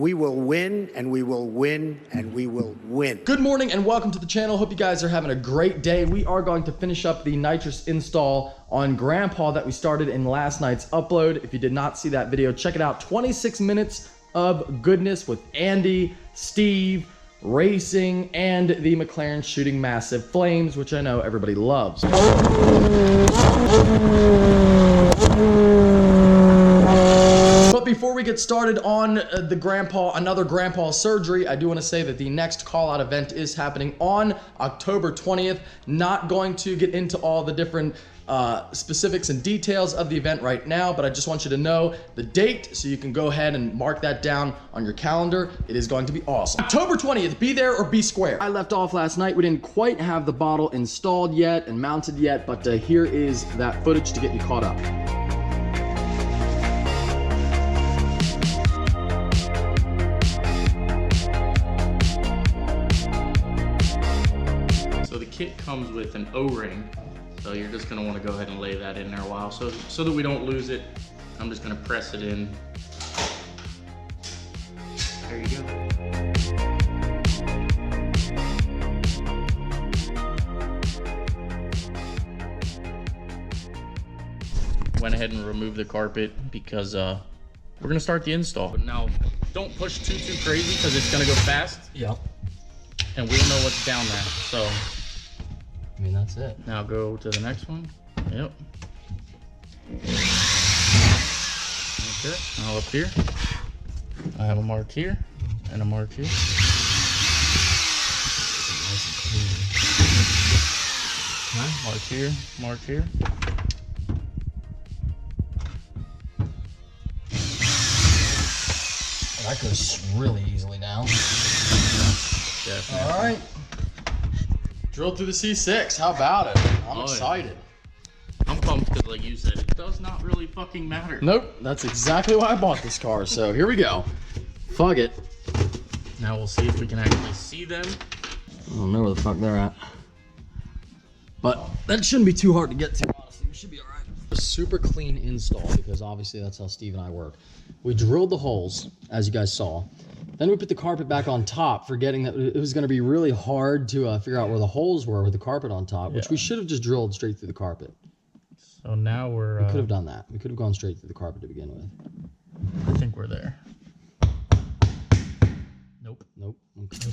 We will win, and we will win, and we will win. Good morning and welcome to the channel. Hope you guys are having a great day. We are going to finish up the NITROUS install on Grandpa that we started in last night's upload. If you did not see that video, check it out. 26 minutes of goodness with Andy, Steve, racing, and the McLaren shooting massive flames, which I know everybody loves. But before we get started on another Grandpa surgery, I do want to say that the next call out event is happening on October 20th. Not going to get into all the different specifics and details of the event right now, but I just want you to know the date so you can go ahead and mark that down on your calendar. It is going to be awesome. October 20th, be there or be square. I left off last night. We didn't quite have the bottle installed yet and mounted yet, but here is that footage to get you caught up. So the kit comes with an O-ring. So you're just gonna wanna go ahead and lay that in there a while so that we don't lose it. I'm just gonna press it in. There you go. Went ahead and removed the carpet because we're gonna start the install. But now don't push too crazy because it's gonna go fast. Yep. And we don't know what's down there, so. I mean, that's it. Now go to the next one. Yep. Okay, now up here. I have a mark here and a mark here. Mark here, mark here. That goes really easily now. Definitely. All right. Drilled through the C6. How about it? I'm excited. I'm pumped because, like you said, it does not really fucking matter. Nope. That's exactly why I bought this car. So here we go. Fuck it. Now we'll see if we can actually see them. I don't know where the fuck they're at. But that shouldn't be too hard to get to, honestly. We should be all right. A super clean install because obviously that's how Steve and I work. We drilled the holes, as you guys saw. Then we put the carpet back on top, forgetting that it was going to be really hard to figure out where the holes were with the carpet on top, which we should have just drilled straight through the carpet. So now we could have done that. We could have gone straight through the carpet to begin with. I think we're there. Nope. Nope. Okay.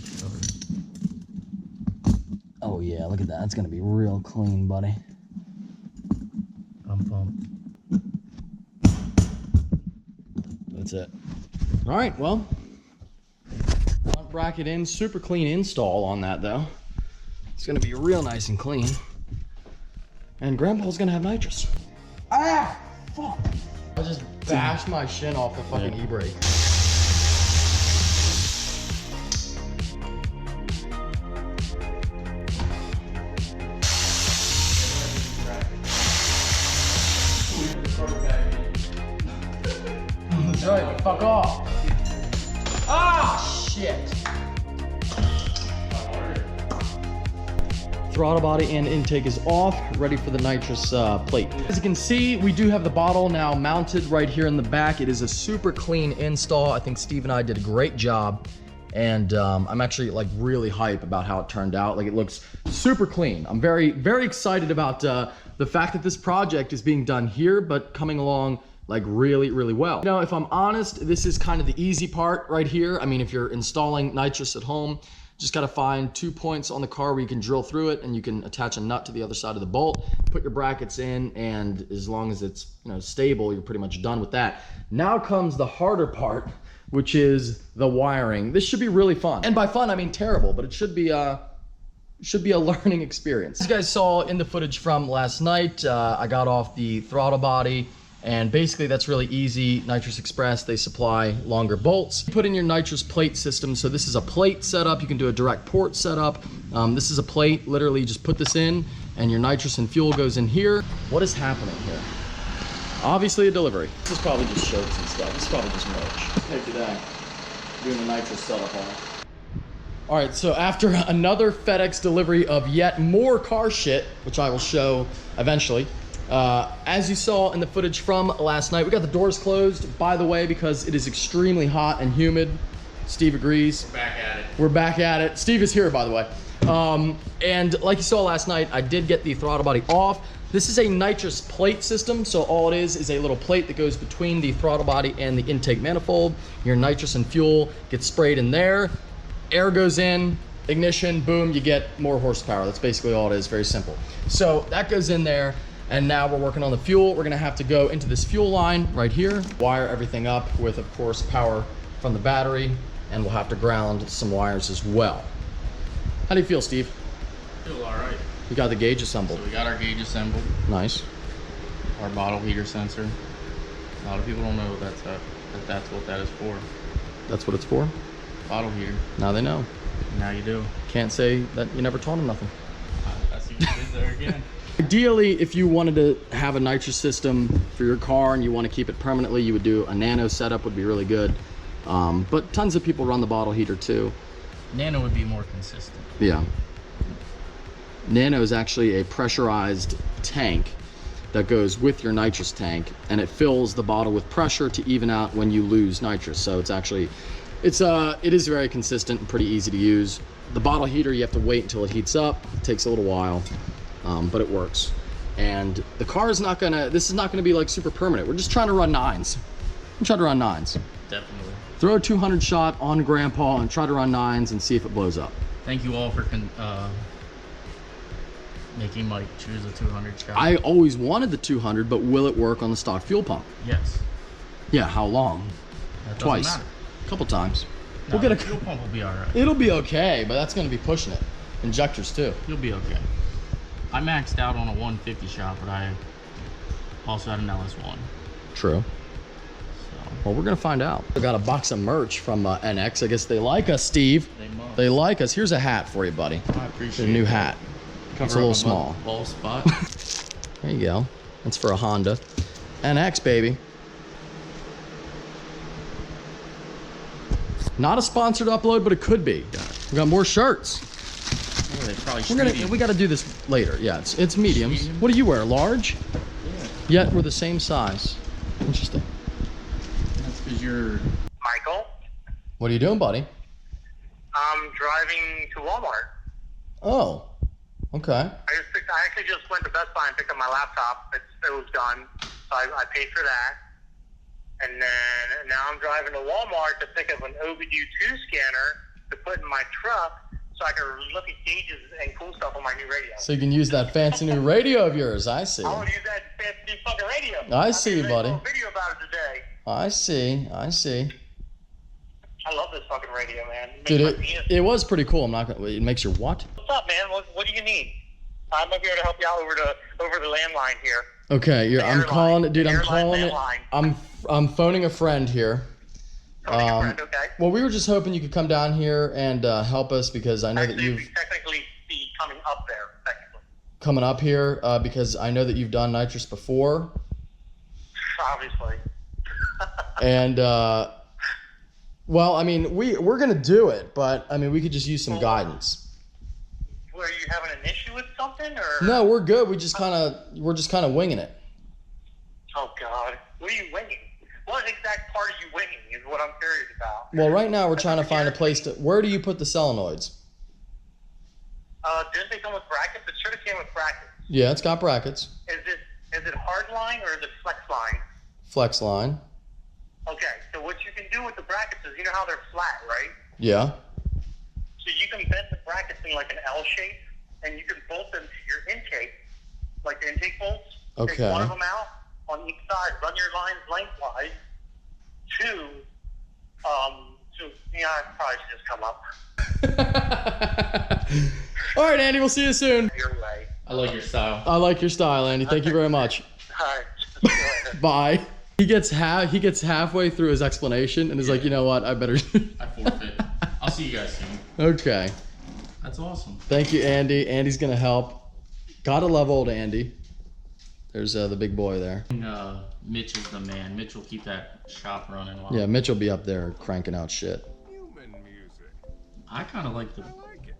Oh yeah, look at that. It's going to be real clean, buddy. I'm pumped. That's it. All right, well. Front bracket in, super clean install on that though. It's gonna be real nice and clean. And Grandpa's gonna have NITROUS. Ah! Fuck! I just bashed my shin off the fucking e-brake. That's right, fuck off. Ah, shit. Throttle body and intake is off, ready for the NITROUS plate. As you can see, we do have the bottle now mounted right here in the back. It is a super clean install. I think Steve and I did a great job. And I'm actually like really hype about how it turned out. Like it looks super clean. I'm very, very excited about the fact that this project is being done here, but coming along like really, really well. You know, if I'm honest, this is kind of the easy part right here. I mean, if you're installing NITROUS at home, just gotta find 2 points on the car where you can drill through it and you can attach a nut to the other side of the bolt, put your brackets in, and as long as it's, you know, stable, you're pretty much done with that. Now comes the harder part, which is the wiring. This should be really fun. And by fun, I mean terrible, but it should be a learning experience. As you guys saw in the footage from last night, I got off the throttle body, and basically that's really easy. NITROUS Express, they supply longer bolts. Put in your NITROUS plate system. So this is a plate setup. You can do a direct port setup. This is a plate, literally just put this in and your NITROUS and fuel goes in here. What is happening here? Obviously a delivery. This is probably just shirts and stuff. This is probably just merch. Hey, today, doing the NITROUS setup on it. All right, so after another FedEx delivery of yet more car shit, which I will show eventually, as you saw in the footage from last night, we got the doors closed, by the way, because it is extremely hot and humid. Steve agrees. We're back at it. We're back at it. Steve is here, by the way. And like you saw last night, I did get the throttle body off. This is a nitrous plate system, so all it is a little plate that goes between the throttle body and the intake manifold. Your nitrous and fuel gets sprayed in there. Air goes in, ignition, boom, you get more horsepower. That's basically all it is, very simple. So that goes in there, and now we're working on the fuel. We're gonna have to go into this fuel line right here, wire everything up with, of course, power from the battery, and we'll have to ground some wires as well. How do you feel, Steve? I feel all right. You got the gauge assembled. So we got our gauge assembled. Nice. Our bottle heater sensor. A lot of people don't know that's what that is for. That's what it's for? Bottle heater. Now they know. Now you do. Can't say that you never taught them nothing. I see what you did there again. Ideally, if you wanted to have a nitrous system for your car and you want to keep it permanently, you would do a nano setup, would be really good. But tons of people run the bottle heater too. Nano would be more consistent. Yeah. Nano is actually a pressurized tank that goes with your nitrous tank, and it fills the bottle with pressure to even out when you lose nitrous. So it's actually, it is very consistent and pretty easy to use. The bottle heater, you have to wait until it heats up. It takes a little while, but it works. And the car is not gonna, this is not gonna be like super permanent. We're just trying to run 9s. I'm trying to run 9s. Definitely. Throw a 200 shot on Grandpa and try to run 9s and see if it blows up. Thank you all for making Mike choose a 200 shot. I always wanted the 200, but will it work on the stock fuel pump? Yes. Yeah, how long? That Twice. matter. A couple times. No, We'll get the fuel pump will be all right. It'll be okay, but that's going to be pushing it. Injectors too. You'll be okay. I maxed out on a 150 shot, but I also had an LS1. True. So Well, we're going to find out. I got a box of merch from NX. I guess they like us, Steve. they must. They like us. Here's a hat for you, buddy. I appreciate A new it. hat. Cover It's a little up my small. bald spot. There you go. That's for a Honda. NX, baby. Not a sponsored upload, but it could be. We got more shirts. Oh, they probably We got to do this later. Yeah, it's mediums. Medium? What do you wear? Large? Yeah. Yet we're the same size. Interesting. That's because you're. Michael, What are you doing, buddy? I'm driving to Walmart. Oh, okay. I actually just went to Best Buy and picked up my laptop. It was done, so I paid for that. And then now I'm driving to Walmart to pick up an OBD2 scanner to put in my truck so I can look at gauges and cool stuff on my new radio. So you can use that fancy new radio of yours. I see. I want to use that fancy new fucking radio. I see, made buddy. a little video about it today. I see. I see. I love this fucking radio, man. Dude, it was pretty cool. I'm not gonna. It makes your what? What's up, man? What do you need? I'm up here to help you out over the landline here. Okay, I'm Airline. calling, dude. I'm Airline calling it. landline. I'm phoning a friend here. Phoning a friend, okay. Well, we were just hoping you could come down here and help us because I know that Actually, you've we technically be coming up there, technically. coming up here because I know that you've done nitrous before, Obviously. and well, I mean we're gonna do it, but I mean we could just use some guidance. Were you having an issue with something, or? No, we're good. We're just kind of winging it. Oh God, what are you winging? What exact part are you winging? Is what I'm curious about. Well, right now we're trying to find a place to. Where do you put the solenoids? Didn't they come with brackets? It should have came with brackets. Yeah, it's got brackets. Is it hard line or is it flex line? Flex line. Okay, so what you can do with the brackets is, you know how they're flat, right? Yeah. So you can bend the brackets in like an L shape, and you can bolt them to your intake, like the intake bolts. Okay. Take one of them out on each side, run your lines lengthwise. Yeah, I probably should just come up. All right, Andy. We'll see you soon. Your way. I like your style. I like your style, Andy. Thank you very much. All right. See you later. Bye. He gets halfway through his explanation and is like, you know what? I better. I forfeit. I'll see you guys soon. Okay. That's awesome. Thank you, Andy. Andy's gonna help. Gotta love old Andy. There's the big boy there. Mitch is the man. Mitch will keep that shop running. While Yeah, Mitch will be up there cranking out shit. I kind of like the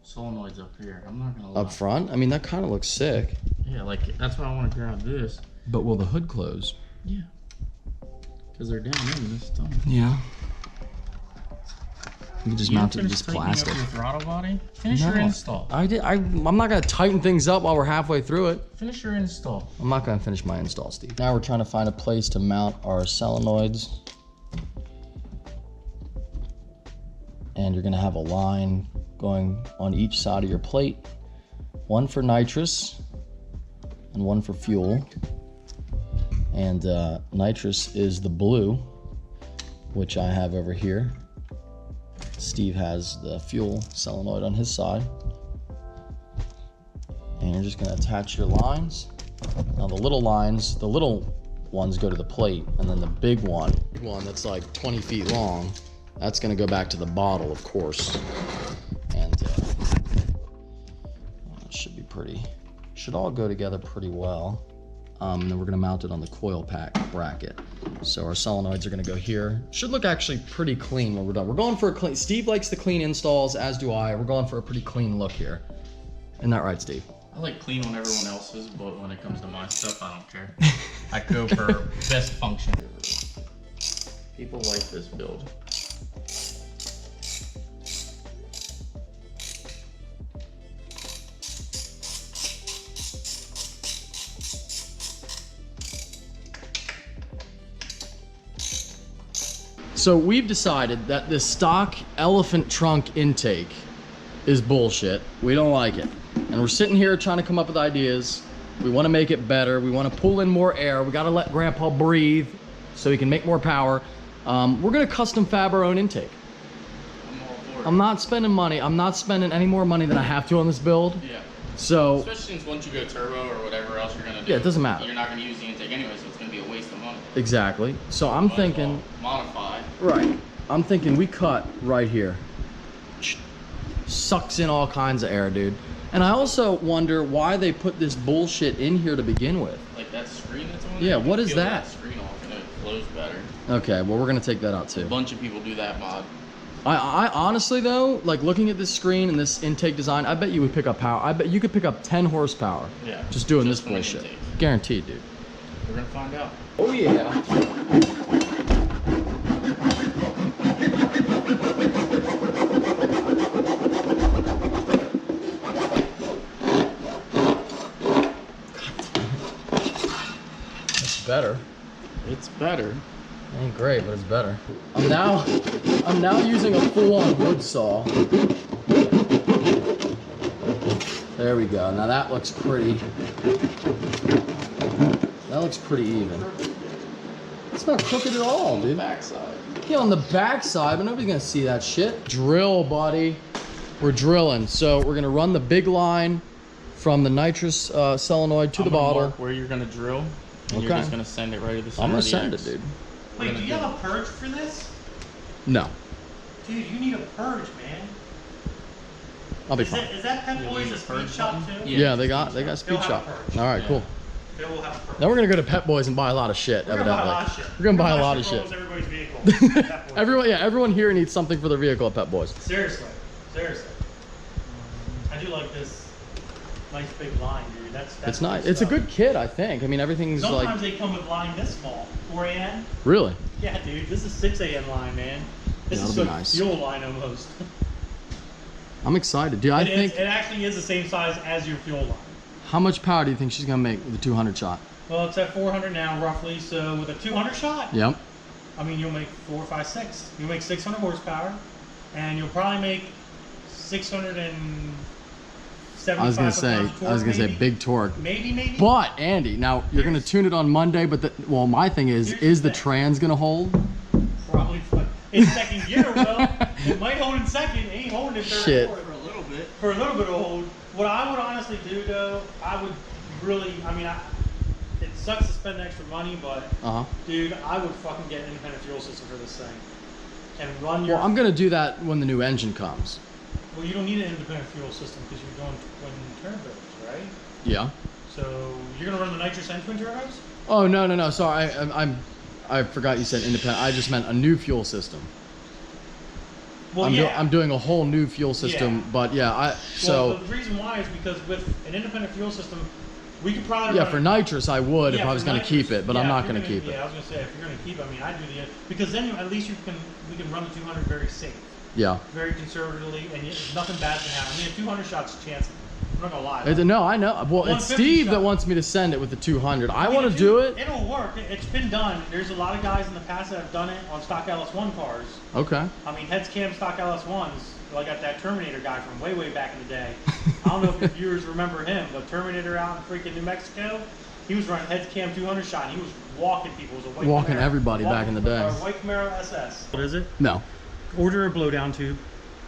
solenoids up here. I'm not gonna lie. Up front? I mean, that kind of looks sick. Yeah, like that's why I want to grab this. But will the hood close? Yeah. Because they're down in this tunnel. Yeah. You can just mount it with just plastic. Your throttle body? Finish your install. I'm not gonna tighten things up while we're halfway through it. Finish your install. I'm not gonna finish my install, Steve. Now we're trying to find a place to mount our solenoids. And you're gonna have a line going on each side of your plate. One for nitrous and one for fuel. And nitrous is the blue, which I have over here. Steve has the fuel solenoid on his side. And you're just gonna attach your lines. Now the little ones go to the plate, and then the big one that's like 20 feet long, that's gonna go back to the bottle, of course. And it should be should all go together pretty well. And then we're gonna mount it on the coil pack bracket. So our solenoids are gonna go here. Should look actually pretty clean when we're done. We're going for a clean, Steve likes the clean installs, as do I. We're going for a pretty clean look here. Isn't that right, Steve? I like clean on everyone else's, but when it comes to my stuff, I don't care. I go for best function. People like this build. So we've decided that this stock elephant trunk intake is bullshit. We don't like it. And we're sitting here trying to come up with ideas. We want to make it better. We want to pull in more air. We got to let Grandpa breathe so he can make more power. We're going to custom fab our own intake. I'm all for it. I'm not spending money. I'm not spending any more money than I have to on this build. Yeah. So, especially since once you go turbo or whatever else you're going to do. Yeah, it doesn't matter. You're not going to use the intake anyway, so it's going to be a waste of money. exactly. So I'm thinking, Modify. right. I'm thinking we cut right here. Sucks in all kinds of air, dude. And I also wonder why they put this bullshit in here to begin with. Like that screen that's on there? Yeah, you what can is peel that? Screen off and it flows better. Okay, well, we're gonna take that out A too. bunch of people do that mod. I honestly though, like looking at this screen and this intake design, I bet you would pick up power. I bet you could pick up 10 horsepower. Yeah. Just doing just this from the bullshit. intake. Guaranteed, dude. We're gonna find out. Oh yeah. That's better. It's better. Ain't great, but it's better. I'm now using a full-on wood saw. There we go. Now that looks pretty. That looks pretty even. It's not crooked at all, dude. Backside. Yeah, on the back side, but nobody's gonna see that shit. Drill, buddy. We're drilling. So we're gonna run the big line from the nitrous solenoid to the bottle. Mark where you're gonna drill, and you're Okay. just gonna send it right to the center. I'm gonna of the send X. it, dude. Wait, do you have a purge for this? No, Dude, you need a purge, man. I'll be Is fine. that Pet You Boys need a a speed purge shop button? too? Yeah. Yeah, they got speed They'll have shop. a purge. All right, Yeah. cool. They will have a purge. Now we're gonna go to Pet Boys and buy a lot of shit. We're gonna buy a lot of Evidently, shit. we're gonna buy a lot of for shit. almost everybody's vehicle. Pet Boys. Everyone here needs something for their vehicle at Pet Boys. Seriously. I do like this nice big line, dude. That's It's nice. good It's a stuff. good kit, I think. I mean, everything's Sometimes like they come with line this small. 4AN? really. Yeah, dude. This is 6AN line, man. This That'll is be a nice. fuel line almost. I'm excited, dude. I think. It actually is the same size as your fuel line. How much power do you think she's gonna make with the 200 shot? Well, it's at 400 now, roughly. So with a 200 shot, Yep. I mean, you'll make 4, 5, 6. You'll make 600 horsepower, and you'll probably make 675. I was gonna say maybe. big torque. Maybe. But Andy, now you're gonna tune it on Monday. But my thing is Here's the the thing. trans gonna hold? Probably in second gear, will. It might hold in second. It ain't holding in third. Shit. or fourth. For a little bit. For a little bit of hold. What I would honestly do, though, I would really. I mean, it sucks to spend extra money, but dude, I would fucking get an independent fuel system for this thing, and run your. Well, I'm gonna do that when the new engine comes. Well, you don't need an independent fuel system because you're going twin turbos, right? Yeah. So you're gonna run the nitrous and twin turbos? Oh no. Sorry, I forgot you said independent. I just meant a new fuel system. Well, I'm doing a whole new fuel system, Yeah. but yeah, Well, the reason why is because with an independent fuel system, we could probably yeah, run for it- nitrous I would if Yeah, I was for gonna keep nitrous, it, but yeah, I'm not if gonna you're keep it. Yeah, I was gonna say if you're gonna keep it, I mean, I'd do the because then at least we can run the 200 very safe. Yeah. very conservatively, and nothing bad can happen. I mean, a 200 shot's a chance. I'm not gonna lie. No, I know. Well, it's 150 Steve shot. that wants me to send it with the 200. I mean, want to do it. It'll work. It's been done. There's a lot of guys in the past that have done it on stock LS1 cars. Okay. I mean, heads cam stock LS1s. I got that Terminator guy from way back in the day. I don't know if your viewers remember him, but Terminator out in freaking New Mexico, he was running heads cam 200 shot. And he was walking people. It was a white Walking Camaro. everybody back in the day. White Camaro SS. What is it? No. Order a blowdown tube.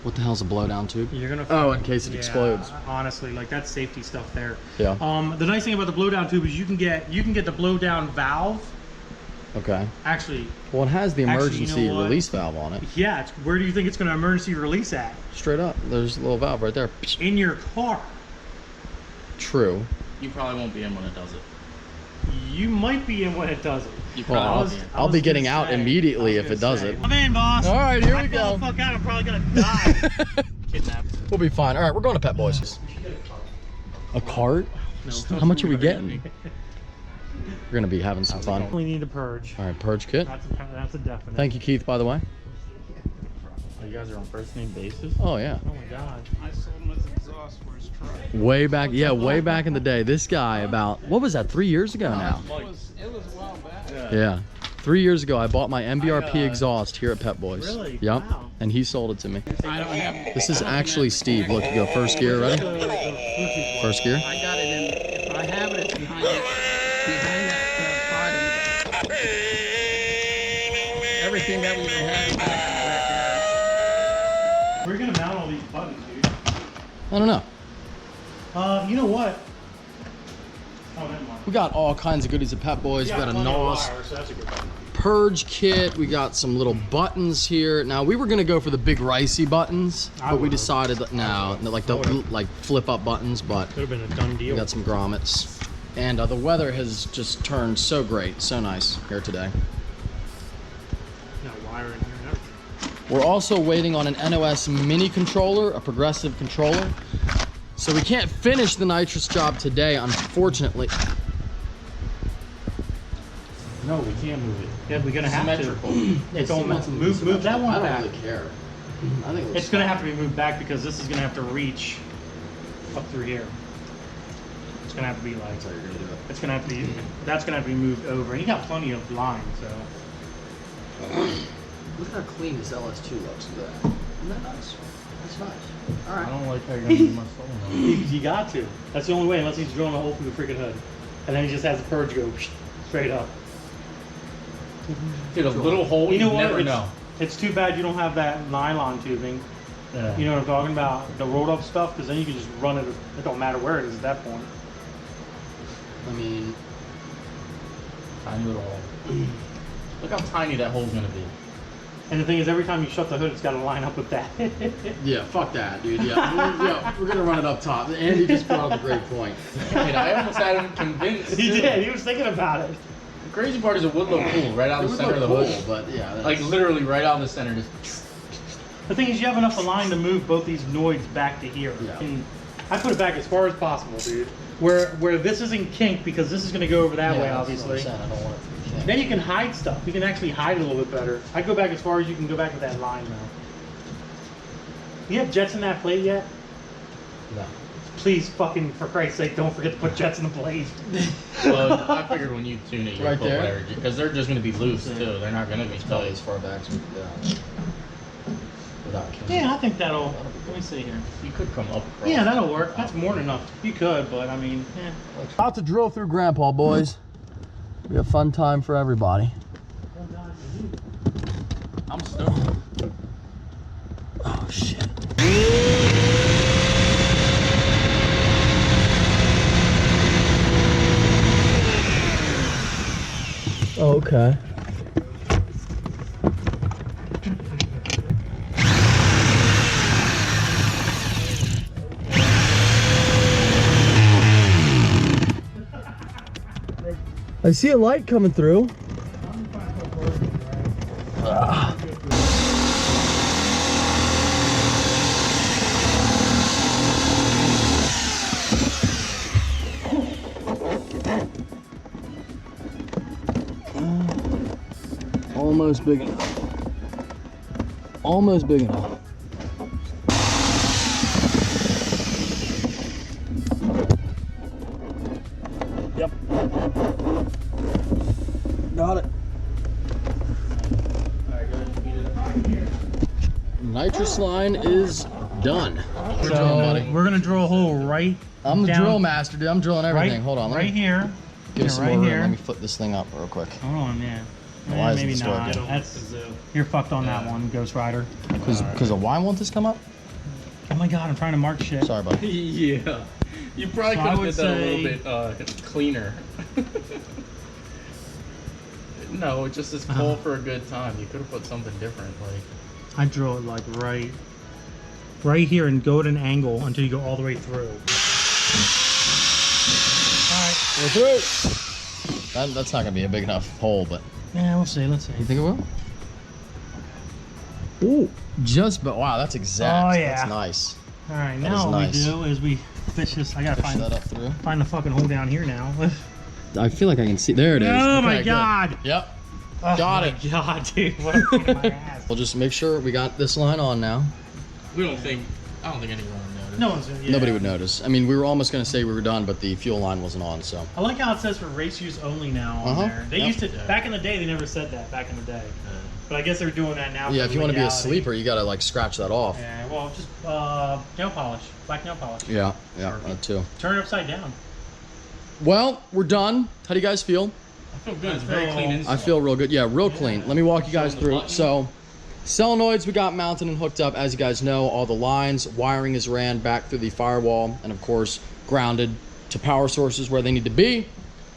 What the hell's a blowdown tube? You're gonna. Oh, in case it explodes. Honestly, like that's safety stuff there. Yeah. The nice thing about the blowdown tube is you can get the blowdown valve. Okay. Actually. Well, it has the emergency Actually, you know what? release valve on it. Yeah. Where do you think it's gonna emergency release at? Straight up. There's a little valve right there. In your car. True. You probably won't be in when it does it. You might be in when it does it. You Well, probably won't be in. I'll be getting out immediately if it does it. I'm in, boss. All right, here we If I fall go. the fuck out, I'm probably gonna die. Kidnapped. We'll be fine. All right, we're going to Pet Boys. A cart? No. How much are we getting? We're going to be having some fun. We need a purge. All right, purge kit. That's a definite. Thank you, Keith, by the way. Oh, you guys are on first name basis? Oh, yeah. Oh my god. I sold him his exhaust for his truck. Way back, yeah, way back in the day. This guy about, what was that, 3 years ago now? It was a while back. Yeah. 3 years ago, I bought my MBRP exhaust here at Pet Boys. Really? Yep. Wow. And he sold it to me. I don't have. This is actually Steve. Look, you go first gear, ready? First gear. I got it in. I have it behind that pod in the back. Everything that we had back We're gonna mount all these buttons, dude. I don't know. You know what? Oh, never mind. We got all kinds of goodies at Pet Boys. We got a plenty of NOS wire, so that's a good thing. purge kit. We got some little buttons here. Now we were gonna go for the big ricey buttons, I but we would've. decided that no, like the like flip up buttons. But Could have been a done deal. we got some grommets, and the weather has just turned so great, so nice here today. Got wire in here and everything. We're also waiting on an NOS mini controller, a progressive controller. So we can't finish the NITROUS job today, unfortunately. No, we can't move it. Yeah, we're gonna have Symmetrical. to. It don't matter. Move that one back. care. I think It's gonna have to be moved back because this is gonna have to reach up through here. It's gonna have to be like. That's how you're gonna do it. It's gonna have to be. That's gonna have to be moved over. And you got plenty of line, so. Look at how clean this LS2 looks. Look at that. Isn't that nice? That's nice. All I right. don't like how you're gonna do my soul. You got to. That's the only way, unless he's drilling a hole through the freaking hood, and then he just has the purge go straight up. Dude, a little hole, You know you what? never know. It's too bad you don't have that nylon tubing. Yeah. You know what I'm talking about? The rolled up stuff, because then you can just run it. It don't matter where it is at that point. I mean, Tiny little hole. Look how tiny that hole's gonna be. And the thing is, every time you shut the hood, it's got to line up with that. yeah, fuck that, dude. Yeah, we're gonna run it up top. Andy just brought up a great point. Dude, I almost had him convinced. He too. did. He was thinking about it. The crazy part is it would look cool right out It of the would center of the look hole. cool, but yeah, that's... Like literally right out of the center. Just The thing is, you have enough of line to move both these noids back to here. Yeah. And I put it back as far as possible, dude. Where this isn't kinked, because this is going to go over that way, obviously. I don't want it to be kinked. Then you can hide stuff. You can actually hide it a little bit better. I go back as far as you can go back with that line now. You have jets in that plate yet? No. Please, fucking, for Christ's sake, don't forget to put jets in the plate. well, I figured when you tune it, you Right put there? better because they're just gonna be loose too. They're not gonna be Probably tight. as far back as we can go. Without kinking. Yeah, I think that'll. Let me see here. You could come up across. Yeah, that'll work. That's more than enough. You could, but I mean, eh. About to drill through Grandpa, boys. Be a fun time for everybody. I'm stoked. Oh shit. Oh, okay. I see a light coming through. Almost big enough. Almost big enough. nitrous line is done. We're So drilling, buddy. we're gonna drill a hole right. I'm the down- drill master, dude. I'm drilling everything. Right, Hold on. Let right me here. give us some right more room. here. Let me flip this thing up real quick. Hold on, yeah. Why isn't Maybe this not. working? That's you're fucked on that one, Ghost Rider. Because of why won't this come up? Oh my god, I'm trying to mark shit. Sorry, buddy. Yeah. You probably So could I have would did that a say- little bit cleaner. No, it just is cool for a good time. You could have put something different, like. I drill it like right here and go at an angle until you go all the way through. We're through. That's not gonna be a big enough hole, but Yeah, we'll see. Let's see. you think it will? Ooh, but wow, that's exact. Oh, yeah. That's nice. All right, That now is what nice. we do is we fish this. I gotta Push that up through. find the fucking hole down here now. I feel like I can see. There it is. Oh Okay, my good. god! Yep. Oh Got my it. God, dude, what a pain in my ass. We'll just make sure we got this line on now. I don't think anyone would notice. No one's yeah. Nobody would notice. I mean, we were almost gonna say we were done, but the fuel line wasn't on, so. I like how it says for race use only now on Uh-huh. there. They Yep. used to back in the day. They never said that back in the day, but I guess they're doing that now. Yeah, for if you want to be a legality. sleeper, you gotta like scratch that off. Yeah, well, just nail polish, black nail polish. Yeah, that too. Turn it upside down. Well, we're done. How do you guys feel? I feel good. It's very clean install. I feel real good. Yeah, real clean. Let me walk you guys Showing the through. button. So, solenoids we got mounted and hooked up. As you guys know, all the lines, wiring is ran back through the firewall, and of course, grounded to power sources where they need to be.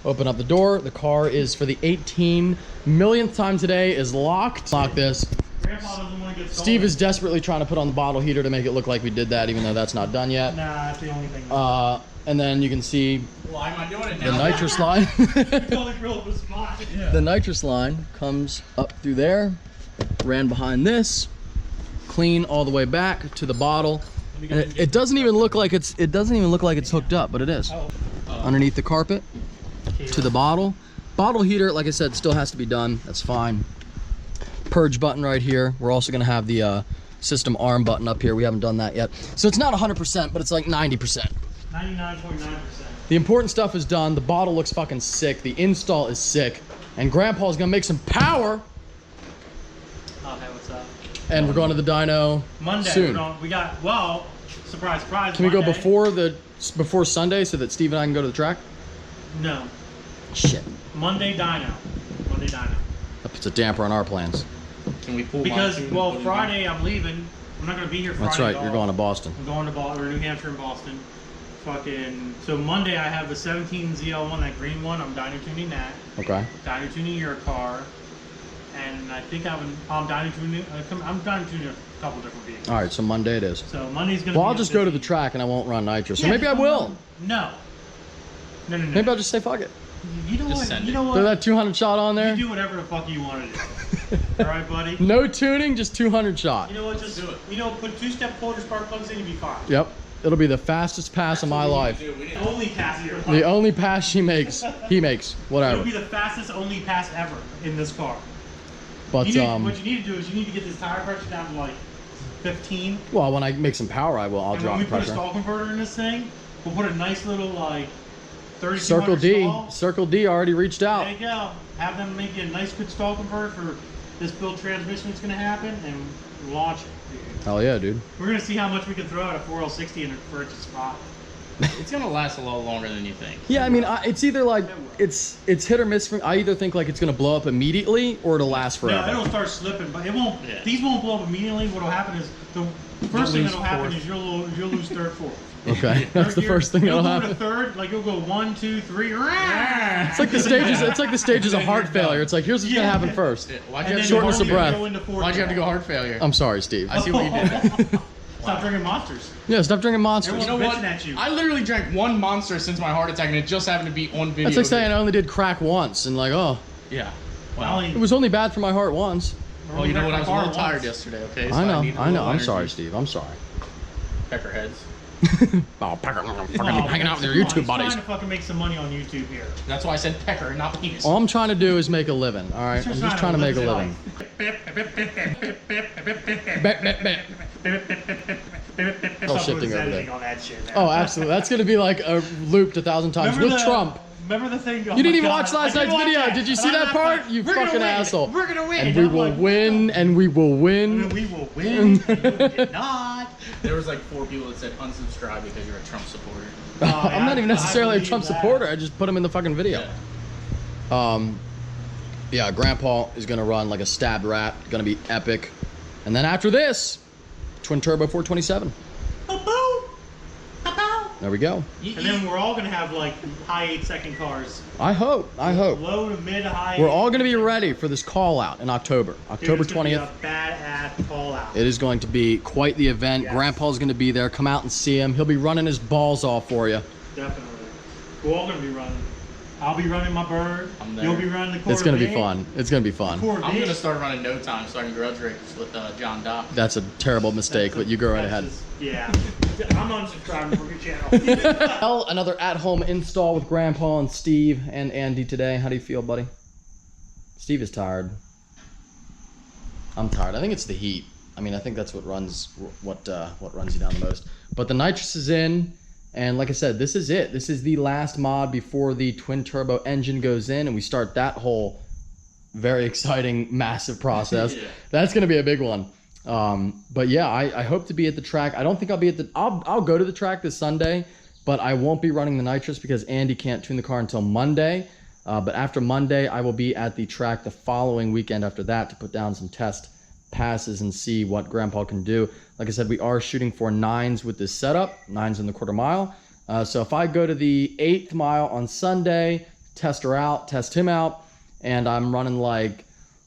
Open up the door. The car is, for the 18 millionth time today, is locked. Lock this. Grandpa doesn't want to get stolen. Steve is desperately trying to put on the bottle heater to make it look like we did that, even though that's not done yet. Nah, that's the only thing. And then you can see Why am I doing it the now? nitrous line. the only grill was mine. The nitrous line comes up through there, ran behind this, clean all the way back to the bottle. And it doesn't even look like it's hooked up, but it is. Underneath the carpet to the bottle. Bottle heater, like I said, still has to be done. That's fine. Purge button right here. We're also gonna have the system arm button up here. We haven't done that yet. So it's not 100%, but it's like 90%. 99.9%. The important stuff is done. The bottle looks fucking sick. The install is sick. And Grandpa's gonna make some power. Oh, hey, what's up? And we're going to the dyno Monday. soon. We got, well, surprise, surprise. Can we go Monday. before Sunday so that Steve and I can go to the track? No. Shit. Monday dyno. Monday dyno. That puts a damper on our plans. Can we pull Because, mine too? well, Put it in? Friday I'm leaving. I'm not going to be here Friday. That's right. at You're all. going to Boston. I'm going to Boston, or New Hampshire and Boston. Fucking, so Monday I have the 17 ZL1, that green one. I'm dyno tuning that. Okay. Dyno tuning your car. And I think I'm dyno tuning a couple different vehicles. All right. So Monday it is. So Monday's going to Well, be I'll a just go to busy- the track and I won't run nitrous. Or Yeah, maybe I just will. No. No. Maybe I'll just say fuck it. You know Just what? send You it. know Throw what? that 200 shot on You there. do whatever the fuck you want to do. All right, buddy. No tuning, just 200 shot. You know what? Just do it. You know, put two-step floater spark plugs in, you'll be fine. Yep. It'll be the fastest pass of my life. Only pass of your life. The only pass he makes, It'll whatever. be the fastest only pass ever in this car. But What you need to do is you need to get this tire pressure down to like 15. well, when I make some power, I'll And when drop we the put a pressure. stall converter in this thing, we'll put a nice little like 3200 Circle D, stall. Circle D already reached out. There you go. Have them make you a nice good stall converter for this build transmission that's going to happen and launch it. Hell yeah, dude. We're going to see how much we can throw at a 4L60 in a for it to spot. It's gonna last a lot longer than you think. Yeah, I mean, it's either like it's hit or miss. I either think like it's gonna blow up immediately or it'll last No, forever. it'll start slipping, but it won't. Yeah. These won't blow up immediately. What'll happen is the first thing lose that'll happen fourth. is you'll lose third, fourth. Okay, that's the Third first thing gear, that'll you'll go happen. to third, like you'll go 1, 2, 3. It's like the stages. It's like the stages of heart failure. It's like here's what's gonna Yeah. happen first. Why'd And you then have to Shortness go of you'll breath. Go into fourth Why'd you have to gear. go heart failure? I'm sorry, Steve. I see what you did. Stop drinking monsters. Yeah, stop drinking monsters. Everyone- You know what? bitching at you. I literally drank one monster since my heart attack, and it just happened to be on video. That's like saying I only did crack once and like, oh, Yeah. I Wow. only- it was only bad for my heart once. Well, you know what? I was a Car little tired once. yesterday. Okay. So I know. needed a I know. little I'm energy. sorry, Steve. I'm sorry. Peckerheads. Oh, Pecker, I'm fucking Oh, hanging out with your come on, YouTube he's buddies. trying to fucking make some money on YouTube here. That's why I said pecker, not penis. All I'm trying to do is make a living. All right, I'm just trying to make a living. Bet, bet, bet. All shifting over there. On that shit now. Oh, absolutely. That's gonna be like looped 1,000 times Remember with the- Trump. Remember the thing? Oh You didn't my even God. watch last I didn't night's watch video. that. Did you And see I'm that not part? like, You "We're gonna fucking win. asshole. We're gonna win. And we I'm will like, win, and we will win. And we will win. And you did not. There was like 4 people that said unsubscribe because you're a Trump supporter. I'm not even necessarily a believe Trump that. supporter. I just put him in the fucking video. Yeah, Grandpa is gonna run like a stabbed rat. Gonna be epic. And then after this, twin turbo 427. There we go. And then we're all gonna have like high 8-second cars. I hope. Low to mid high. We're all gonna be ready for this call out in October. October 20th. A badass call out. It is going to be quite the event. Yes. Grandpa's gonna be there. Come out and see him. He'll be running his balls off for you. Definitely. We're all gonna be running. I'll be running my bird. I'm there. You'll be running the Corvette. It's gonna be fun. It's gonna be fun. I'm gonna start running no time so I can grudge race with John Dock. That's a terrible mistake, but you go right ahead. Yeah. I'm unsubscribing from your channel. Well, another at-home install with Grandpa and Steve and Andy today. How do you feel, buddy? Steve is tired. I'm tired. I think it's the heat. I mean, I think that's what runs what runs you down the most. But the nitrous is in, and like I said, this is it. This is the last mod before the twin turbo engine goes in, and we start that whole very exciting, massive process. Yeah. That's gonna be a big one. But yeah, I hope to be at the track. I don't think I'll be at the. I'll go to the track this Sunday, but I won't be running the nitrous because Andy can't tune the car until Monday. But after Monday, I will be at the track the following weekend after that to put down some test passes and see what Grandpa can do. Like I said, we are shooting for 9s with this setup, 9s in the quarter mile. So if I go to the 8th mile on Sunday, test him out, and I'm running like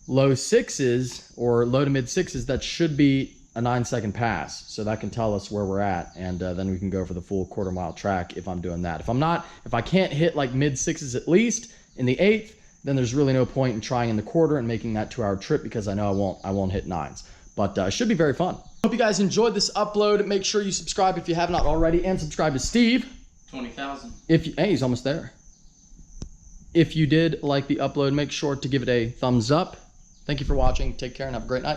low 6s or low to mid 6s, that should be a 9-second pass. So that can tell us where we're at, and then we can go for the full quarter mile track if I'm doing that. If I can't hit like mid 6s at least in the 8th, then there's really no point in trying in the quarter and making that 2-hour trip because I know I won't hit 9s. But it should be very fun. Hope you guys enjoyed this upload. Make sure you subscribe if you have not already, and subscribe to Steve. 20,000. Hey, he's almost there. If you did like the upload, make sure to give it a thumbs up. Thank you for watching. Take care and have a great night.